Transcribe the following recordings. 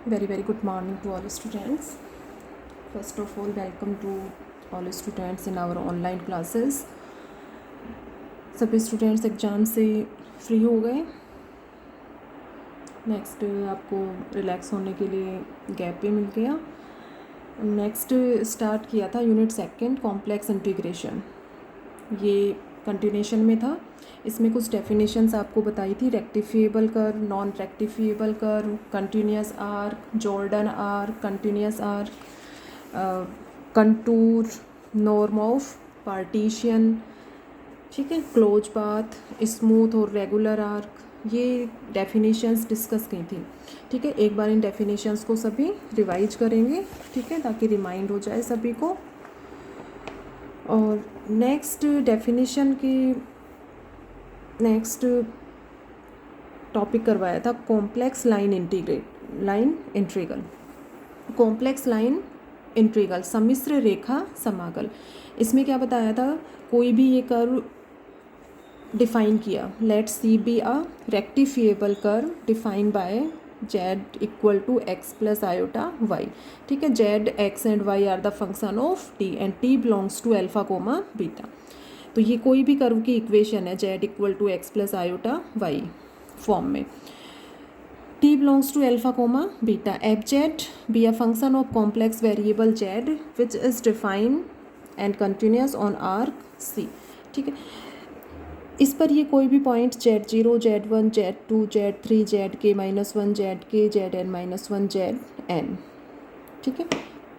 Very good morning to all students. First of all, welcome to all students in our online classes. सभी students exam से free हो गए. Next आपको relax होने के लिए गैप भी मिल गया. नेक्स्ट स्टार्ट किया था यूनिट सेकंड कॉम्प्लेक्स इंटीग्रेशन. ये कंटिन्यूशन में था. इसमें कुछ डेफिनेशंस आपको बताई थी. Rectifiable curve, non rectifiable curve, continuous arc, Jordan arc, continuous arc, contour, norm of partition, ठीक है, क्लोज पाथ, स्मूथ और रेगुलर आर्क. ये डेफिनेशंस डिस्कस की थी. ठीक है, एक बार इन डेफिनेशंस को सभी रिवाइज करेंगे, ठीक है, ताकि रिमाइंड हो जाए सभी को. और नेक्स्ट डेफिनेशन की नेक्स्ट टॉपिक करवाया था complex line integral. Complex line integral, सम्मिश्र रेखा समाकल. इसमें क्या बताया था, कोई भी ये कर्व डिफाइन किया. Let C be a rectifiable curve defined by z equal to x plus iota y. ठीक है, z, x and y are the function of t and t belongs to alpha comma beta. तो ये कोई भी curve की equation है, z equal to x plus iota y form में. t belongs to alpha comma beta. F z be a function of complex variable z which is defined and continuous on arc c. ठीक है, इस पर ये कोई भी point z0, z1, z2, z3, zk -1, zk, zn -1, zn. ठीक है,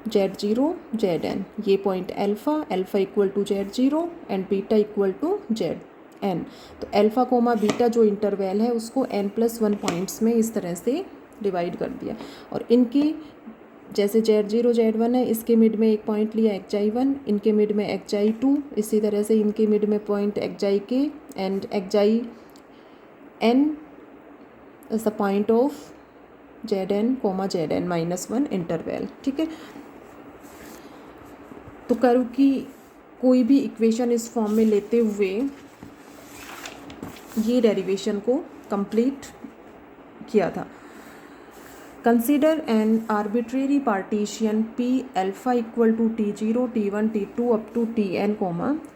z0, zn, ये point alpha equal to z0 and beta equal to zn. तो अल्फ़ा कोमा बीटा जो इंटरवल है उसको n+1 पॉइंट्स में इस तरह से डिवाइड कर दिया. और इनकी जैसे z0, z1 है, इसके मिड में एक पॉइंट लिया xi1, इनके मिड में xi2, इसी तरह से इनके मिड में point xik and xin is the point of zn, zn -1 interval. ठीक है, तो कर्व की कोई भी इक्वेशन इस फॉर्म में लेते हुए ये डेरिवेशन को कंप्लीट किया था. Consider an arbitrary partition P alpha equal to T0, T1, T2 up to Tn,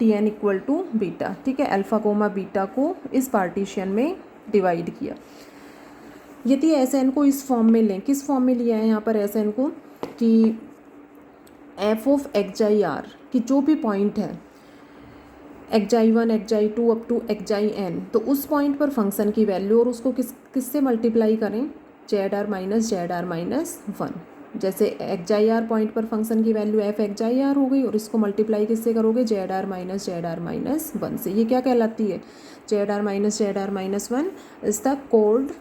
Tn equal to beta. ठीक है, अल्फ़ा कोमा बीटा को इस पार्टीशन में डिवाइड किया. यदि Sn को इस फॉर्म में लें, किस फॉर्म में लिया है यहाँ पर Sn को, कि f ऑफ xi(r) कि जो भी पॉइंट है xi1, xi2 up to xin, तो उस पॉइंट पर फंक्शन की वैल्यू और उसको किससे मल्टीप्लाई करें, zr माइनस 1. जैसे xi(r) पॉइंट पर फंक्शन की वैल्यू f xi(r) हो गई और इसको मल्टीप्लाई किससे करोगे, zr माइनस 1 से. ये क्या कहलाती है, zr माइनस 1 इज द कोड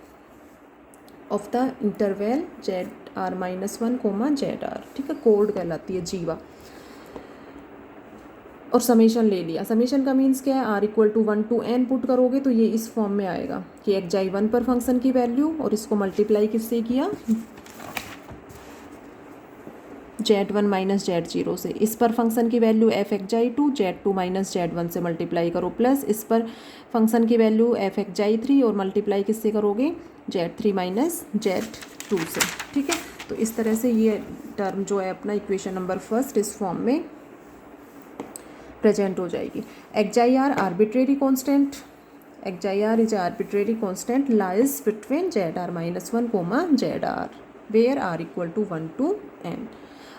of the interval zr minus 1 comma zr. ठीक है, कोड कहलाती है, जीवा. और समेशन ले लिया. समेशन का मीन्स क्या है, r equal to 1 to n put करोगे तो ये इस फॉर्म में आएगा कि xi1 पर फंक्शन की वैल्यू और इसको मल्टीप्लाई किससे किया, z1 माइनस z0 से. इस पर फंक्शन की value f xi2, z2 minus z1 से मल्टीप्लाई करो, प्लस इस पर फंक्शन की वैल्यू f xi3 और मल्टीप्लाई किससे करोगे, z3 माइनस z2 से. ठीक है, तो इस तरह से ये टर्म जो है अपना इक्वेशन नंबर फर्स्ट इस फॉर्म में प्रेजेंट हो जाएगी. xi(r) arbitrary constant, xi(r) is arbitrary constant lies between zr minus 1 comma zr where r equal to 1 to n.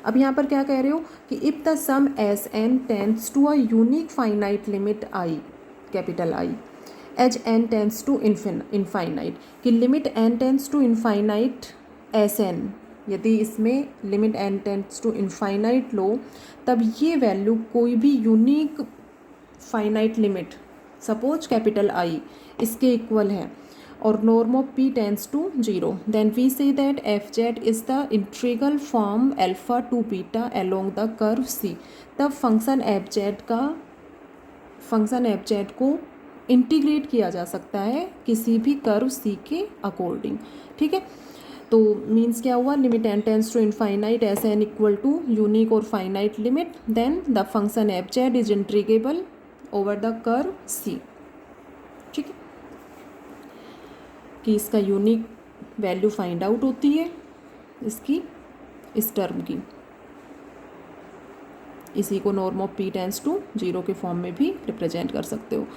अब यहाँ पर क्या कह रहे हो कि if the sum Sn tends to a unique finite limit i, capital I, as n tends to infinite, कि limit n tends to infinite Sn, यदि इसमें limit n tends to infinite लो, तब ये वैल्यू कोई भी unique finite limit, suppose capital I, इसके equal है और norm of p tends to 0, then we say that f Z is the integral from alpha to beta along the curve c. तब function f Z को integrate किया जा सकता है किसी भी कर्व c के अकॉर्डिंग. ठीक है, तो मीन्स क्या हुआ, limit n tends to infinite Sn equal to unique और finite limit, then the function f Z is integrable over the curve c. ठीक है, कि इसका यूनिक वैल्यू फाइंड आउट होती है इसकी, इस टर्म की। इसी को norm of P tends to 0 के फॉर्म में भी रिप्रेजेंट कर सकते हो।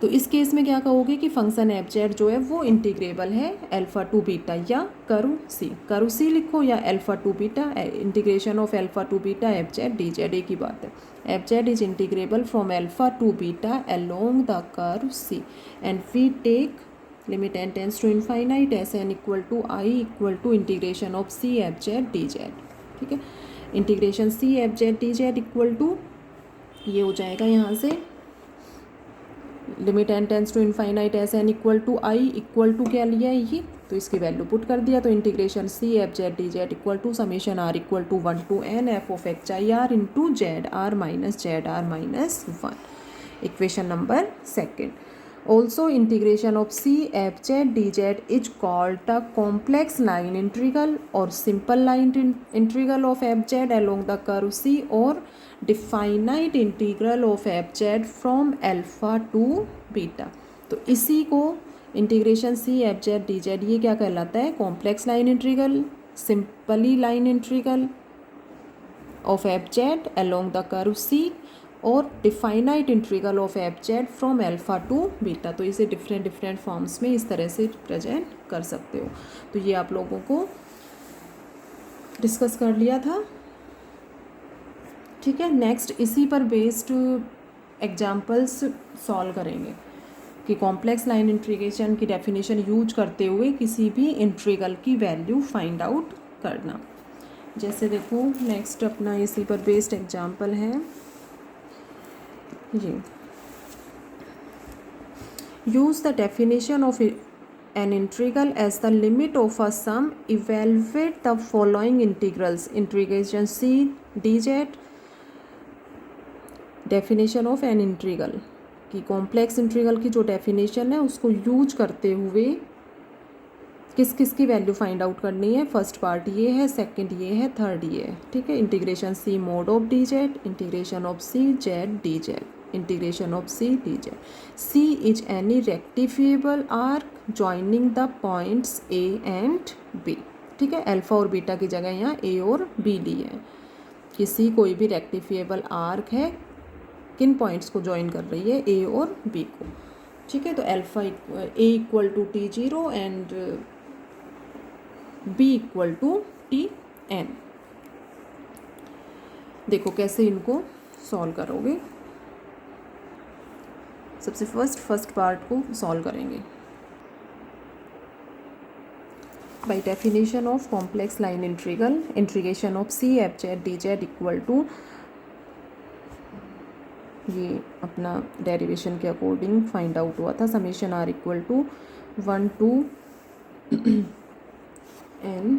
तो इस केस में क्या कहोगे कि फंक्शन एफ जेड जो है वो इंटीग्रेबल है अल्फ़ा टू बीटा या करू सी लिखो या alpha to beta, integration of alpha to beta F Z D Z, एक ही बात है। F Z is integrable from alpha to beta along the curve C and we take limit N tends to infinite S N equal to I equal to integration of C F Z D Z. ठीक है, integration C F Z D Z equal to ये हो जाएगा यहाँ से limit N tends to infinite S N equal to I equal to क्या लिया है ये, तो इसकी वैल्यू पुट कर दिया। तो integration C F Z D Z equal to summation R equal to 1 to n F of X I R into Z R minus one. Equation number second. Also integration of C f z dz is called a complex line integral or simple line integral of f z along the curve C or definite integral of f z from alpha to beta। तो इसी को integration C F Z D Z ये क्या कहलाता है, complex line integral, simply line integral of f z along the curve C और definite integral of f z from alpha to beta. तो इसे डिफरेंट फॉर्म्स में इस तरह से रिप्रेजेंट कर सकते हो। तो ये आप लोगों को डिस्कस कर लिया था। ठीक है, नेक्स्ट इसी पर बेस्ड एग्जांपल्स सॉल्व करेंगे कि कॉम्प्लेक्स लाइन इंटीग्रेशन की डेफिनेशन यूज करते हुए किसी भी इंटीग्रल की वैल्यू फाइंड आउट करना। जैसे देखो नेक्स्ट अपना इसी पर बेस्ड एग्जांपल है ये, use the definition of an integral as the limit of a sum, evaluate the following integrals, integration c dz, definition of an integral कि कॉम्प्लेक्स इंटीग्रल की जो डेफिनेशन है उसको यूज करते हुए किस किस की वैल्यू फाइंड आउट करनी है। फर्स्ट पार्ट ये है, सेकंड ये है, थर्ड ये है। ठीक है, integration C mod of D z, integration of C Z D z, integration of C D z. C is any rectifiable arc joining the points A and B. ठीक है, अल्फा और beta की जगह यहाँ ए और बी ली है कि सी कोई भी रेक्टिफिएबल आर्क है, किन पॉइंट्स को ज्वाइन कर रही है, ए और बी को। ठीक है, तो alpha A equal to T zero and B equal to T N. देखो कैसे इनको सॉल्व करोगे। सबसे फर्स्ट पार्ट को सॉल्व करेंगे by definition of complex line integral, integration of C F Z D Z equal to, ये अपना derivation के अकॉर्डिंग फाइंड आउट हुआ था, summation R equal to 1 to n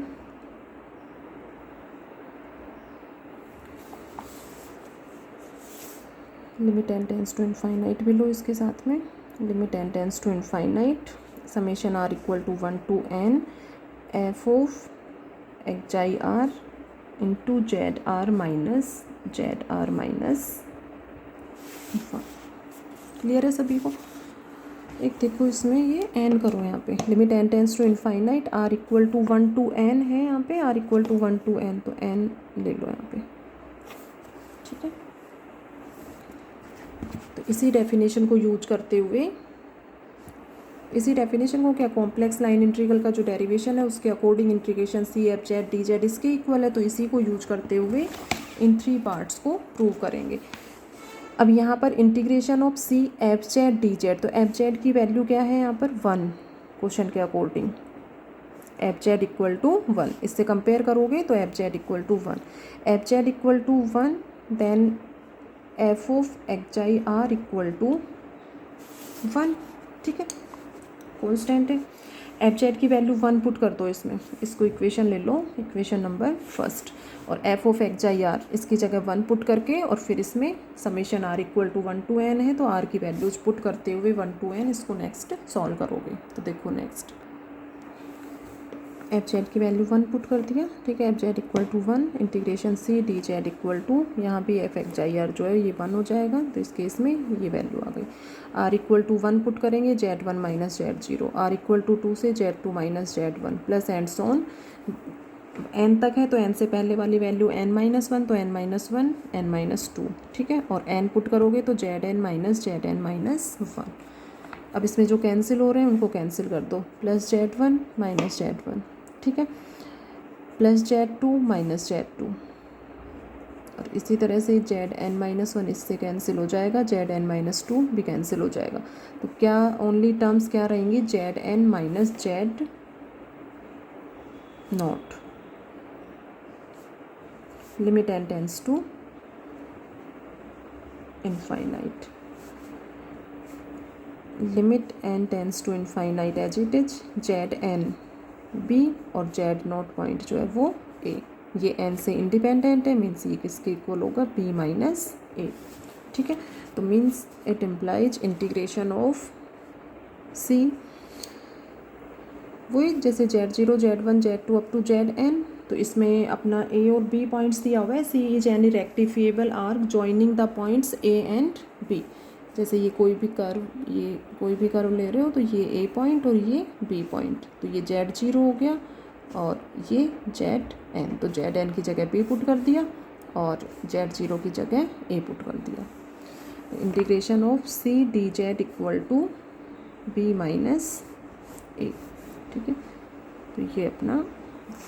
limit N tends to infinite भी लो इसके साथ में, limit N tends to infinite summation R equal to 1 to n F of X I R into Z R minus clear है सभी को। एक देखो इसमें ये n करो यहाँ पे, limit n tends to infinite R equal to 1 to n है यहाँ पे, r equal to 1 to n, तो n ले लो यहाँ पे। ठीक है, तो इसी डेफिनेशन को यूज करते हुए, इसी डेफिनेशन को क्या कॉम्प्लेक्स लाइन इंटीग्रल का जो डेरिवेशन है उसके according integration C F Z D Z इसके इक्वल है, तो इसी को यूज करते हुए इन 3 पार्ट्स को प्रूव करेंगे। अब यहाँ पर integration of C F Z D Z, तो एफ जेड की वैल्यू क्या है यहाँ पर 1, क्वेश्चन के according F Z equal to 1, इससे कंपेयर करोगे तो F Z equal to 1, F Z equal to 1, then F of X I R equal to 1। ठीक है, कॉन्स्टेंट है, एफ जेड की वैल्यू 1 पुट कर दो इसमें, इसको इक्वेशन ले लो, इक्वेशन नंबर फर्स्ट, और F of X I R इसकी जगह 1 पुट करके और फिर इसमें summation R equal to 1 to n है, तो आर की वैल्यूज पुट करते हुए 1 to n इसको नेक्स्ट सॉल्व करोगे। तो देखो नेक्स्ट एफ जेड की वैल्यू 1 पुट कर दिया। ठीक है, F Z equal to 1, integration C D Z equal to, यहाँ भी एफ एक्स आई आर जो है ये 1 हो जाएगा, तो इस केस में ये वैल्यू आ गई। आर इक्वल टू 1 पुट करेंगे, Z 1 minus Z 0, R equal to 2 से Z 2 minus Z 1 plus and so on n तक है तो n से पहले वाली वैल्यू n-1 तो n-1 n-2, ठीक है, और n पुट करोगे तो Zn-1। अब इसमें जो कैंसिल हो रहे हैं उनको कैंसिल कर दो, +Z1 -Z1, ठीक है, +Z2 -Z2, और इसी तरह से Zn-1 इससे कैंसिल हो जाएगा, Zn-2 भी कैंसिल हो जाएगा। तो क्या ओनली टर्म्स क्या रहेंगी, Zn - Z0, limit n tends to infinite, limit n tends to infinite as it is Zn b और Z0 पॉइंट जो है वो a, ये n से इंडिपेंडेंट है, मीन्स ये किसके इक्वल होगा, b - a, ठीक है। तो means it implies integration of c, वही जैसे Z0 Z1 Z2 up to Zn, तो इसमें अपना a और b पॉइंट्स दिया हुआ है, c is any rectifiable arc joining the points a and b। जैसे ये कोई भी कर्व ले रहे हो तो ये a पॉइंट और ये b पॉइंट, तो ये Z0 हो गया और ये Zn, तो Zn की जगह b पुट कर दिया और Z0 की जगह a पुट कर दिया। Integration of c dz equal to b - a, ठीक है। तो ये अपना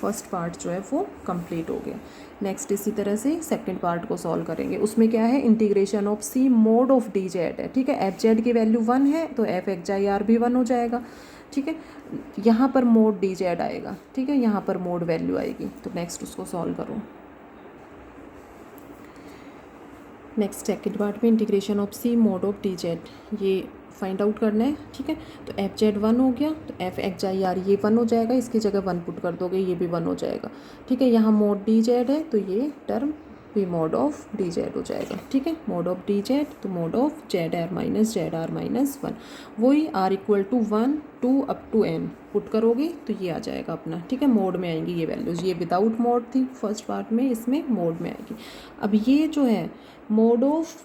फर्स्ट पार्ट जो है वो कंप्लीट हो गया। नेक्स्ट इसी तरह से सेकंड पार्ट को सॉल्व करेंगे। उसमें क्या है, integration of C mod of D Z है, ठीक है। एफ जेड की वैल्यू 1 है तो एफ एक्स आई आर भी 1 हो जाएगा, ठीक है। यहाँ पर मोड डी जेड आएगा, ठीक है, यहाँ पर मोड वैल्यू आएगी। तो नेक्स्ट उसको सॉल्व करो। नेक्स्ट सेकंड पार्ट में integration of C mod of D Z, ये फाइंड आउट करना है, ठीक है। तो एफ जेड 1 हो गया तो एफ एक्स आई आर ये 1 हो जाएगा, इसकी जगह 1 पुट कर दोगे, ये भी 1 हो जाएगा, ठीक है। यहाँ मोड डी जेड है तो ये टर्म भी मोड ऑफ डी जेड हो जाएगा, ठीक है। मोड ऑफ डी जेड तो mod of Z R minus 1, वही R equal to 1 2 up to n put करोगे तो ये आ जाएगा अपना, ठीक है। मोड में आएंगी ये वैल्यूज़, ये विदाउट मोड थी फर्स्ट पार्ट में, इसमें मोड में आएगी। अब ये जो है मोड ऑफ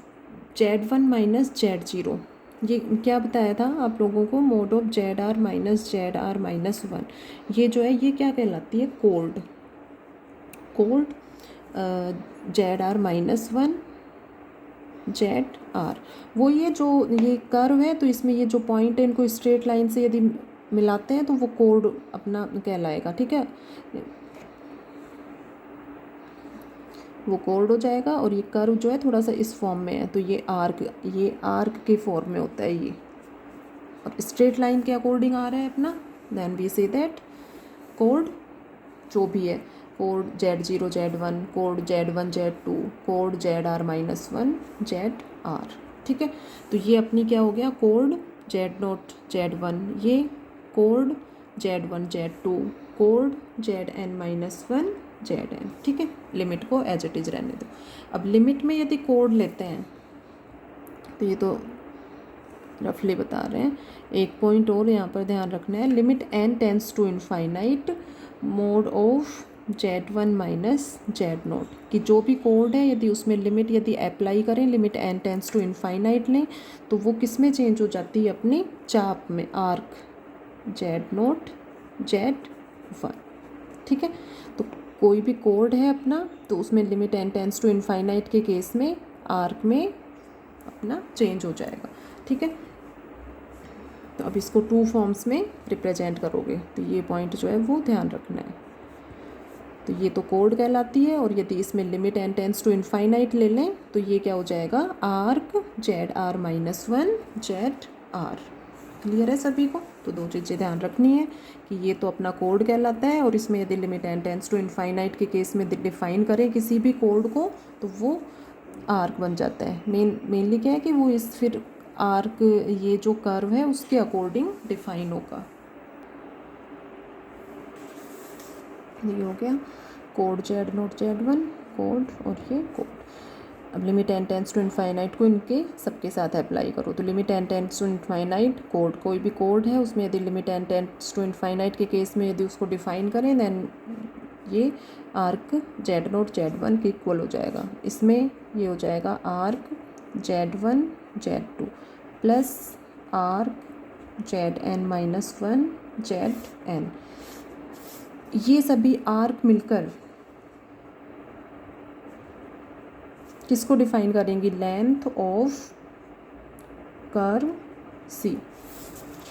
Z1 - Z0, ये क्या बताया था आप लोगों को, मोड ऑफ ZR - 1, ये जो है ये क्या कहलाती है, कोल्ड ZR - 1 ZR, वो ये जो ये कर्व है तो इसमें ये जो पॉइंट है इनको स्ट्रेट लाइन से यदि मिलाते हैं तो वो कोड अपना कहलाएगा, ठीक है, वो कोड हो जाएगा। और ये कर्व जो है थोड़ा सा इस फॉर्म में है तो ये आर्क के फॉर्म में होता है ये, और स्ट्रेट लाइन के अकॉर्डिंग आ रहा है अपना, then we say that code जो भी है, code Z0 Z1, code Z1 Z2, code ZR - 1 ZR, ठीक है। तो ये अपनी क्या हो गया, कोड Z0 Z1, ये code Z1 Z2, code Zn - 1 Zn, ठीक है। लिमिट को एज इट इज रहने दो। अब लिमिट में यदि कोड लेते हैं तो ये तो रफली बता रहे हैं, एक पॉइंट और यहाँ पर ध्यान रखना है, limit n tends to infinite mod of Z1 - Z0 कि जो भी कोड है यदि उसमें लिमिट यदि अप्लाई करें, limit n tends to infinite लें तो वो किस में चेंज हो जाती है, अपनी चाप में, आर्क Z0 Z1, ठीक है। तो कोई भी कोड है अपना तो उसमें limit n tends to infinite के केस में आर्क में अपना चेंज हो जाएगा, ठीक है। तो अब इसको 2 फॉर्म्स में रिप्रेजेंट करोगे तो ये पॉइंट जो है वो ध्यान रखना है। तो ये तो कोड कहलाती है, और यदि इसमें limit n tends to infinite ले लें तो ये क्या हो जाएगा, आर्क ZR - 1 ZR। क्लियर है सभी को। तो 2 चीज़ें ध्यान रखनी है कि ये तो अपना कोड कहलाता है, और इसमें यदि limit n tends to infinite के केस में डिफाइन करें किसी भी कोड को तो वो आर्क बन जाता है। मेनली क्या है कि वो इस फिर आर्क ये जो कर्व है उसके अकॉर्डिंग डिफाइन होगा। ये हो गया कोड Z0 Z1 कोड, और ये कोड। अब limit n tends to infinite को इनके सबके साथ अप्लाई करो। तो limit n tends to infinite कोड, कोई भी कोड है उसमें यदि limit n tends to infinite के केस में यदि उसको डिफाइन करें देन ये आर्क Z0 Z1 के इक्वल हो जाएगा। इसमें ये हो जाएगा arc Z1 Z2 plus arc Zn - 1 Zn, ये सभी आर्क मिलकर किसको डिफाइन करेंगी? Length of curve C.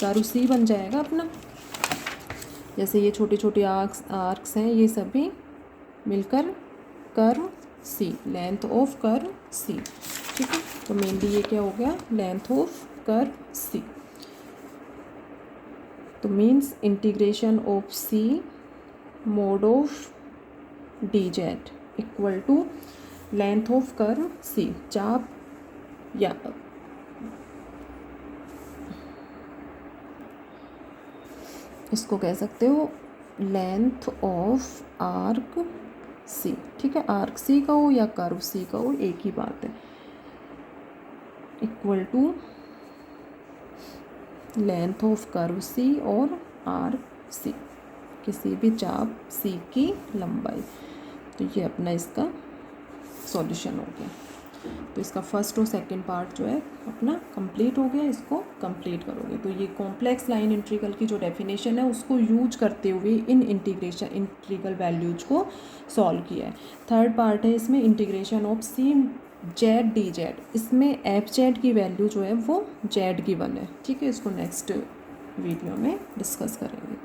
Curve C बन जाएगा अपना। जैसे ये छोटे छोटे आर्क्स हैं, ये सभी मिलकर curve C, length of curve C. ठीक है, तो मेनली ये क्या हो गया? Length of curve C. तो means integration of C mod of D Z equal to length of curve C. चाप या इसको कह सकते हो लेंथ ऑफ आर्क सी। ठीक है, आर्क सी का हो या कर्व सी का हो, एक ही बात है। Equal to length of curve C और आर्क सी, किसी भी चाप सी की लंबाई। तो ये अपना इसका सॉल्यूशन हो गया। तो इसका फर्स्ट और सेकंड पार्ट जो है अपना कंप्लीट हो गया। इसको कंप्लीट करोगे तो ये कॉम्प्लेक्स लाइन इंटीग्रल की जो डेफिनेशन है उसको यूज करते हुए इन इंटीग्रल वैल्यूज को सॉल्व किया है। थर्ड पार्ट है इसमें integration of C Z D Z. इसमें एफ जेड की वैल्यू जो है वो जेड गिवन है। ठीक है, इसको नेक्स्ट वीडियो में डिस्कस करेंगे।